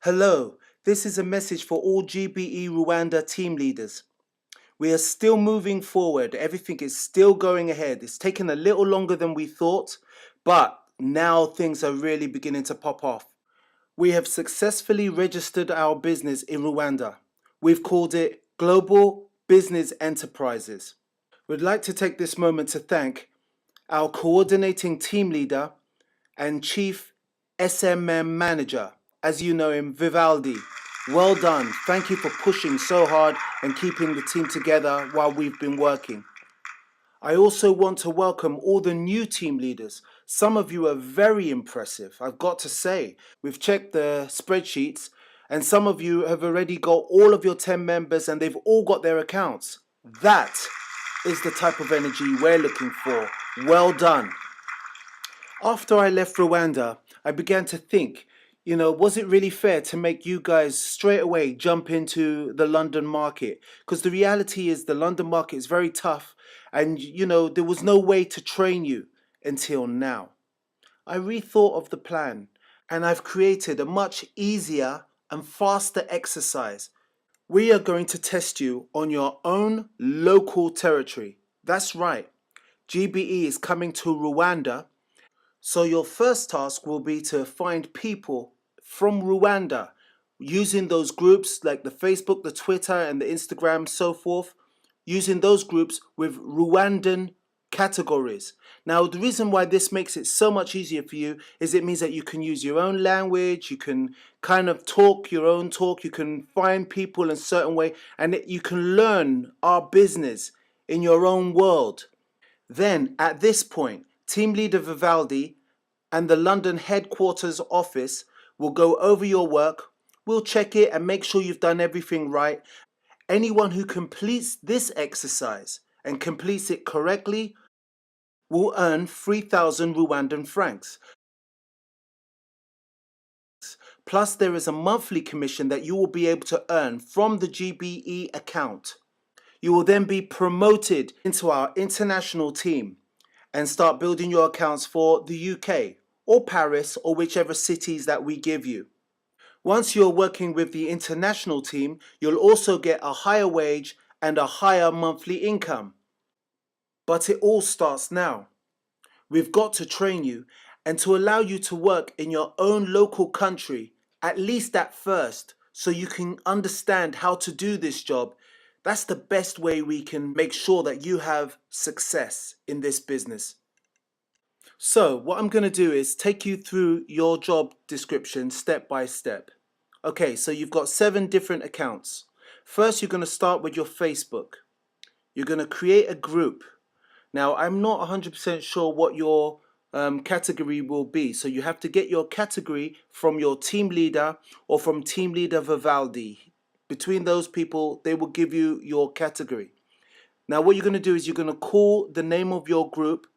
Hello, this is a message for all GBE Rwanda team leaders. We are still moving forward. Everything is still going ahead. It's taken a little longer than we thought, but now things are really beginning to pop off. We have successfully registered our business in Rwanda. We've called it Global Business Enterprises. We'd like to take this moment to thank our coordinating team leader and chief SMM manager, as you know him, Vivaldi. Well done. Thank you for pushing so hard and keeping the team together while we've been working. I also want to welcome all the new team leaders. Some of you are very impressive, I've got to say. We've checked the spreadsheets and some of you have already got all of your 10 members and they've all got their accounts. That is the type of energy we're looking for. Well done. After I left Rwanda, I began to think, was it really fair to make you guys straight away jump into the London market? Because the reality is the London market is very tough and, there was no way to train you until now. I rethought of the plan and I've created a much easier and faster exercise. We are going to test you on your own local territory. That's right. GBE is coming to Rwanda. So your first task will be to find people from Rwanda using those groups like the Facebook, the Twitter and the Instagram, so forth, using those groups with Rwandan categories. Now, the reason why this makes it so much easier for you is it means that you can use your own language, you can kind of talk your own talk, you can find people in a certain way, and you can learn our business in your own world. Then, at this point, Team Leader Vivaldi and the London headquarters office will go over your work, we'll check it and make sure you've done everything right. Anyone who completes this exercise and completes it correctly will earn 3,000 Rwandan francs. Plus, there is a monthly commission that you will be able to earn from the GBE account. You will then be promoted into our international team and start building your accounts for the UK or Paris or whichever cities that we give you. Once you're working with the international team, you'll also get a higher wage and a higher monthly income. But it all starts now. We've got to train you and to allow you to work in your own local country, at least at first, so you can understand how to do this job. That's the best way we can make sure that you have success in this business. So what I'm going to do is take you through your job description step by step. Okay, so you've got 7 different accounts. First, you're going to start with your Facebook. You're going to create a group. Now, I'm not 100% sure what your category will be. So you have to get your category from your team leader or from team leader Vivaldi. Between those people, they will give you your category. Now, what you're going to do is you're going to call the name of your group,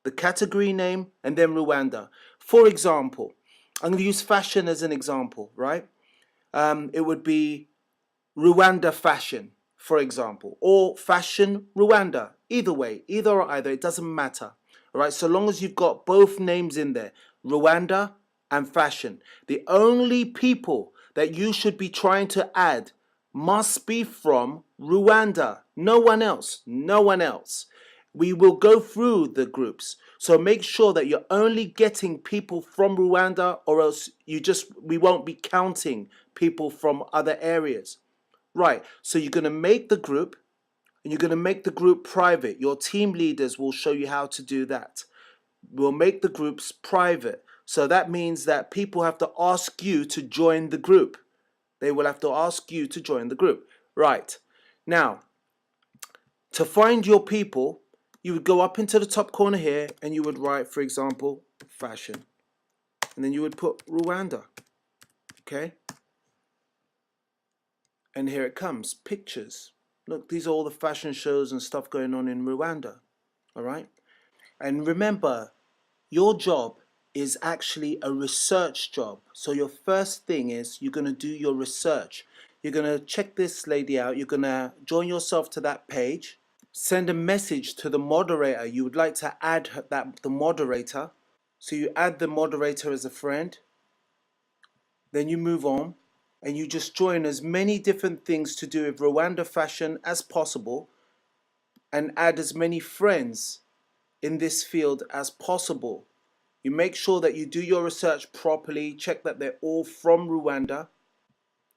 the category name, and then Rwanda. For example, I'm going to use fashion as an example, right? It would be Rwanda fashion, for example, or fashion Rwanda. Either way, either or either, it doesn't matter. All right, so long as you've got both names in there, Rwanda and fashion. The only people that you should be trying to add must be from Rwanda. No one else. No one else. We will go through the groups. So make sure that you're only getting people from Rwanda, or else we won't be counting people from other areas. Right, so you're going to make the group and you're going to make the group private. Your team leaders will show you how to do that. We'll make the groups private. So that means that people have to ask you to join the group. They will have to ask you to join the group. Right, now, to find your people, you would go up into the top corner here and you would write, for example, fashion. And then you would put Rwanda. Okay? And here it comes, pictures. Look, these are all the fashion shows and stuff going on in Rwanda. All right? And remember, your job is actually a research job. So your first thing is you're going to do your research. You're going to check this lady out. You're going to join yourself to that page. Send a message to the moderator. You would like to add the moderator. So you add the moderator as a friend. Then you move on. and you just join as many different things to do with Rwanda fashion as possible, and add as many friends in this field as possible. You make sure that you do your research properly, check that they're all from Rwanda.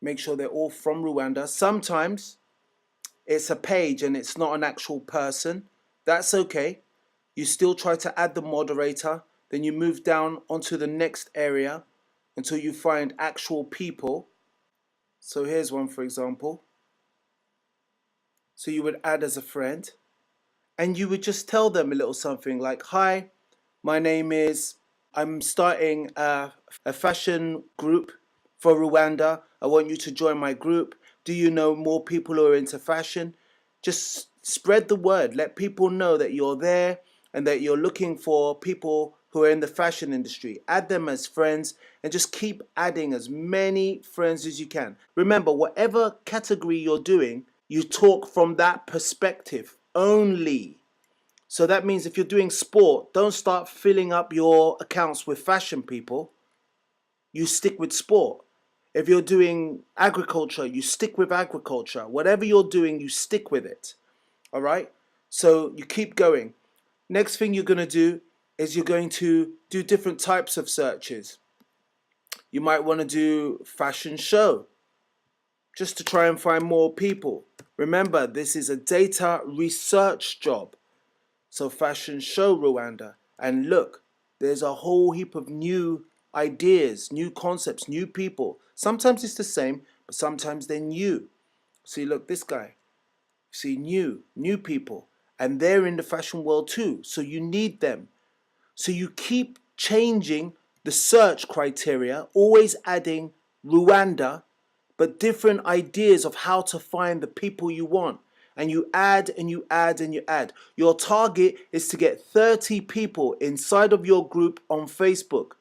Make sure they're all from Rwanda. Sometimes it's a page and it's not an actual person. That's okay. You still try to add the moderator, then you move down onto the next area until you find actual people. So here's one, for example. So you would add as a friend, and you would just tell them a little something like, hi, my name is, I'm starting a fashion group for Rwanda. I want you to join my group. Do you know more people who are into fashion? Just spread the word. Let people know that you're there and that you're looking for people who are in the fashion industry. Add them as friends and just keep adding as many friends as you can. Remember, whatever category you're doing, you talk from that perspective only. So that means if you're doing sport, don't start filling up your accounts with fashion people. You stick with sport. If you're doing agriculture, you stick with agriculture. Whatever you're doing, you stick with it. All right? So you keep going. Next thing you're going to do is you're going to do different types of searches. You might want to do fashion show, just to try and find more people. Remember, this is a data research job. So fashion show Rwanda, and look, there's a whole heap of new ideas, new concepts, new people. Sometimes it's the same, but sometimes they're new. See, look, this guy. See, new people, and they're in the fashion world too. So you need them. So you keep changing the search criteria, always adding Rwanda, but different ideas of how to find the people you want. And you add and you add and you add. Your target is to get 30 people inside of your group on Facebook.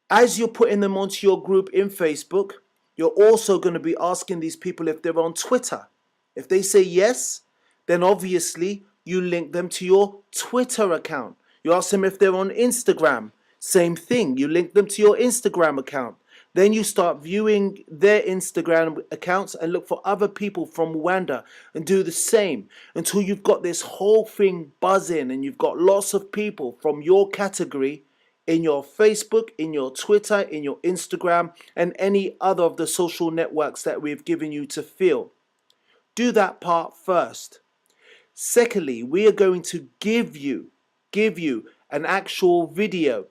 As you're putting them onto your group in Facebook, you're also going to be asking these people if they're on Twitter. If they say yes, then obviously you link them to your Twitter account. You ask them if they're on Instagram. Same thing, you link them to your Instagram account. Then you start viewing their Instagram accounts and look for other people from Rwanda and do the same until you've got this whole thing buzzing and you've got lots of people from your category in your Facebook, in your Twitter, in your Instagram, and any other of the social networks that we've given you to fill. Do that part first. Secondly, we are going to give you an actual video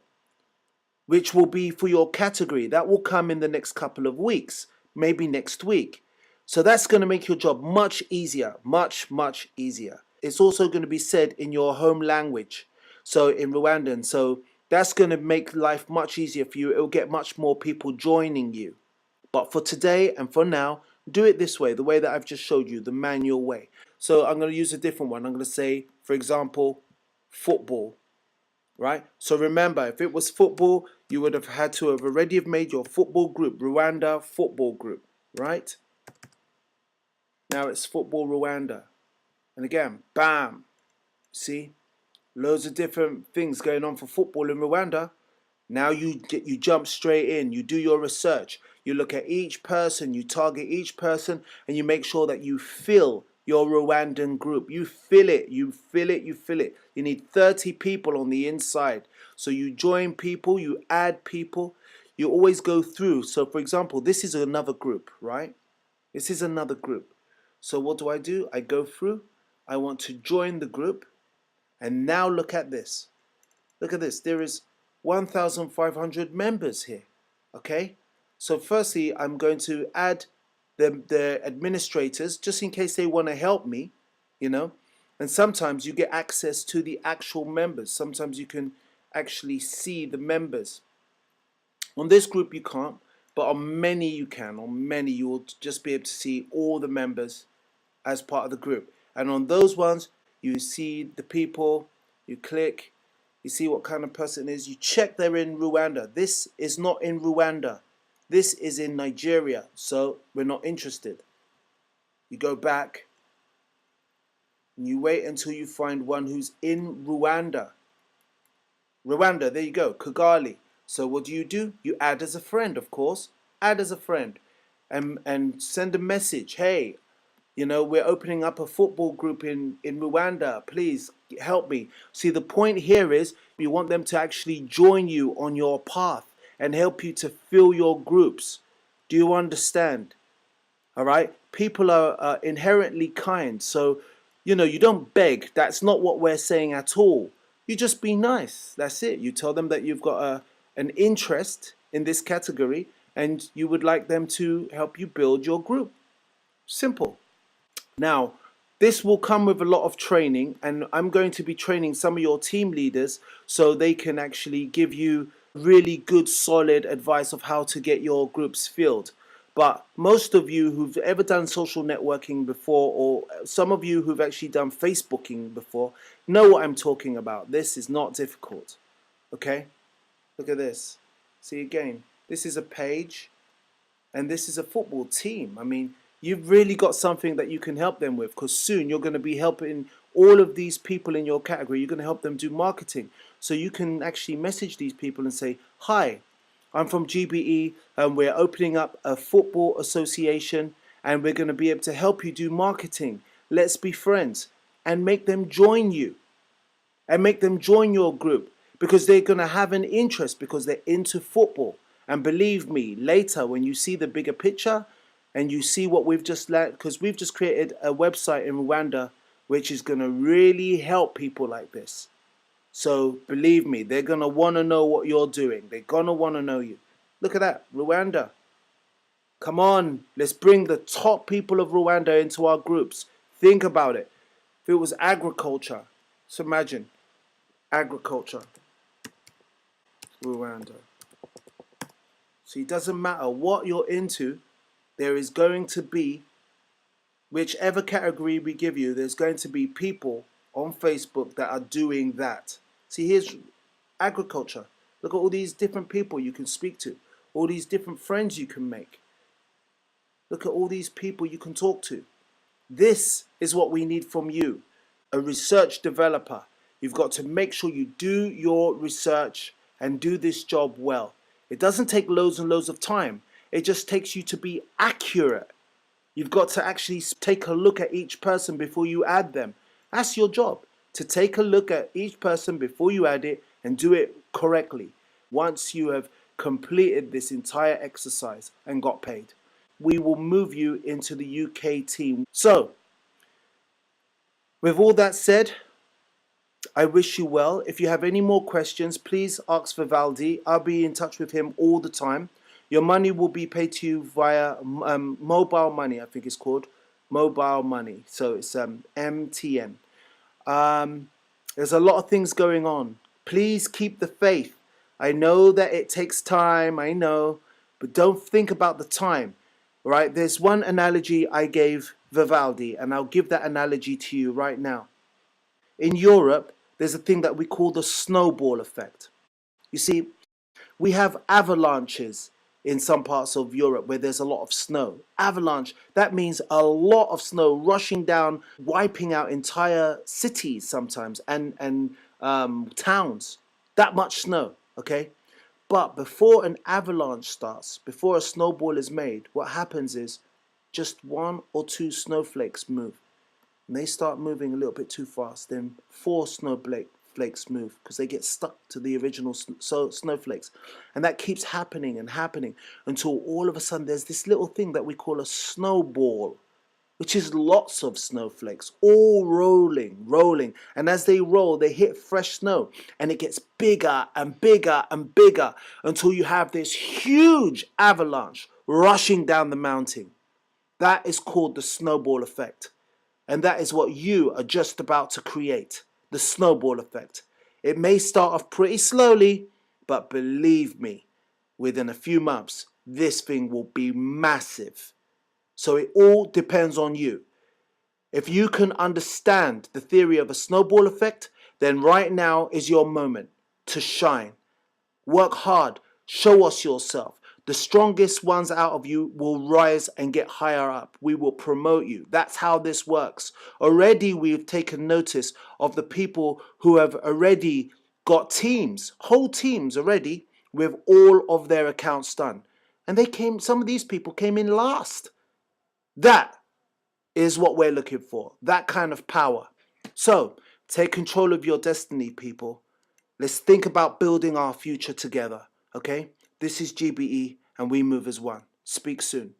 which will be for your category. That will come in the next couple of weeks, maybe next week. So that's going to make your job much easier, much easier. It's also going to be said in your home language, so in Rwandan. So that's going to make life much easier for you. It'll get much more people joining you. But for today and for now, do it this way, the way that I've just showed you, the manual way. So I'm going to use a different one. I'm going to say, for example, football. Right? So remember, if it was football, you would have had to have already have made your football group, Rwanda football group, right? Now it's football Rwanda. And again, bam. See? Loads of different things going on for football in Rwanda. Now you jump straight in, you do your research, you look at each person, you target each person, and you make sure that you fill your Rwandan group. You fill it, you fill it, you fill it. You need 30 people on the inside. So you join people, you add people, you always go through. So for example, this is another group, right? This is another group. So what do? I go through, I want to join the group, and now look at this. Look at this, there is 1,500 members here, okay? So firstly, I'm going to add the administrators just in case they want to help me, you know? And sometimes you get access to the actual members. Sometimes you can actually see the members. On this group you can't, but on many you can. On many you will just be able to see all the members as part of the group. And on those ones, you see the people, you click, you see what kind of person it is, you check they're in Rwanda. This is not in Rwanda. This is in Nigeria, so we're not interested. You go back, and you wait until you find one who's in Rwanda. Rwanda, there you go, Kigali. So what do? You add as a friend, of course. add as a friend, and send a message. Hey, we're opening up a football group in Rwanda. Please help me. See, the point here is you want them to actually join you on your path and help you to fill your groups. Do you understand? All right. People are inherently kind. So, you don't beg. That's not what we're saying at all. You just be nice. That's it. You tell them that you've got an interest in this category and you would like them to help you build your group. Simple. Now, this will come with a lot of training, and I'm going to be training some of your team leaders so they can actually give you really good, solid advice of how to get your groups filled. But most of you who've ever done social networking before, or some of you who've actually done Facebooking before, know what I'm talking about. This is not difficult. Okay? Look at this. See again. This is a page, and this is a football team. I mean, you've really got something that you can help them with, because soon you're going to be helping all of these people in your category. You're going to help them do marketing. So you can actually message these people and say, hi, I'm from GBE and we're opening up a football association and we're going to be able to help you do marketing. Let's be friends, and make them join you and make them join your group, because they're going to have an interest because they're into football. And believe me, later when you see the bigger picture and you see what we've just learned, because we've just created a website in Rwanda which is going to really help people like this. So believe me, they're going to want to know what you're doing. They're going to want to know you. Look at that, Rwanda. Come on, let's bring the top people of Rwanda into our groups. Think about it. If it was agriculture, so imagine agriculture, Rwanda. So it doesn't matter what you're into, there is going to be, whichever category we give you, there's going to be people on Facebook that are doing that. See, here's agriculture. Look at all these different people you can speak to, all these different friends you can make. Look at all these people you can talk to. This is what we need from you, a research developer. You've got to make sure you do your research and do this job well. It doesn't take loads and loads of time. It just takes you to be accurate. You've got to actually take a look at each person before you add them. That's your job, to take a look at each person before you add it and do it correctly. Once you have completed this entire exercise and got paid, we will move you into the UK team. So, with all that said, I wish you well. If you have any more questions, please ask Vivaldi. I'll be in touch with him all the time. Your money will be paid to you via mobile money, I think it's called. Mobile money. So it's MTN. There's a lot of things going on. Please keep the faith. I know that it takes time, I know, but don't think about the time. Right? There's one analogy I gave Vivaldi, and I'll give that analogy to you right now. In Europe, there's a thing that we call the snowball effect. You see, we have avalanches in some parts of Europe where there's a lot of snow. Avalanche, that means a lot of snow rushing down, wiping out entire cities sometimes, and towns. That much snow, okay? But before an avalanche starts, before a snowball is made, what happens is just one or two snowflakes move. And they start moving a little bit too fast. Then 4 snowflakes move because they get stuck to the original snowflakes. And that keeps happening and happening until all of a sudden there's this little thing that we call a snowball, which is lots of snowflakes all rolling. And as they roll, they hit fresh snow and it gets bigger and bigger and bigger until you have this huge avalanche rushing down the mountain. That is called the snowball effect. And that is what you are just about to create, the snowball effect. It may start off pretty slowly, but believe me, within a few months, this thing will be massive. So it all depends on you. If you can understand the theory of a snowball effect, then right now is your moment to shine. Work hard. Show us yourself. The strongest ones out of you will rise and get higher up. We will promote you. That's how this works. Already we've taken notice of the people who have already got teams, whole teams already, with all of their accounts done. And some of these people came in last. That is what we're looking for, that kind of power. So take control of your destiny, people. Let's think about building our future together, okay? This is GBE, and we move as one. Speak soon.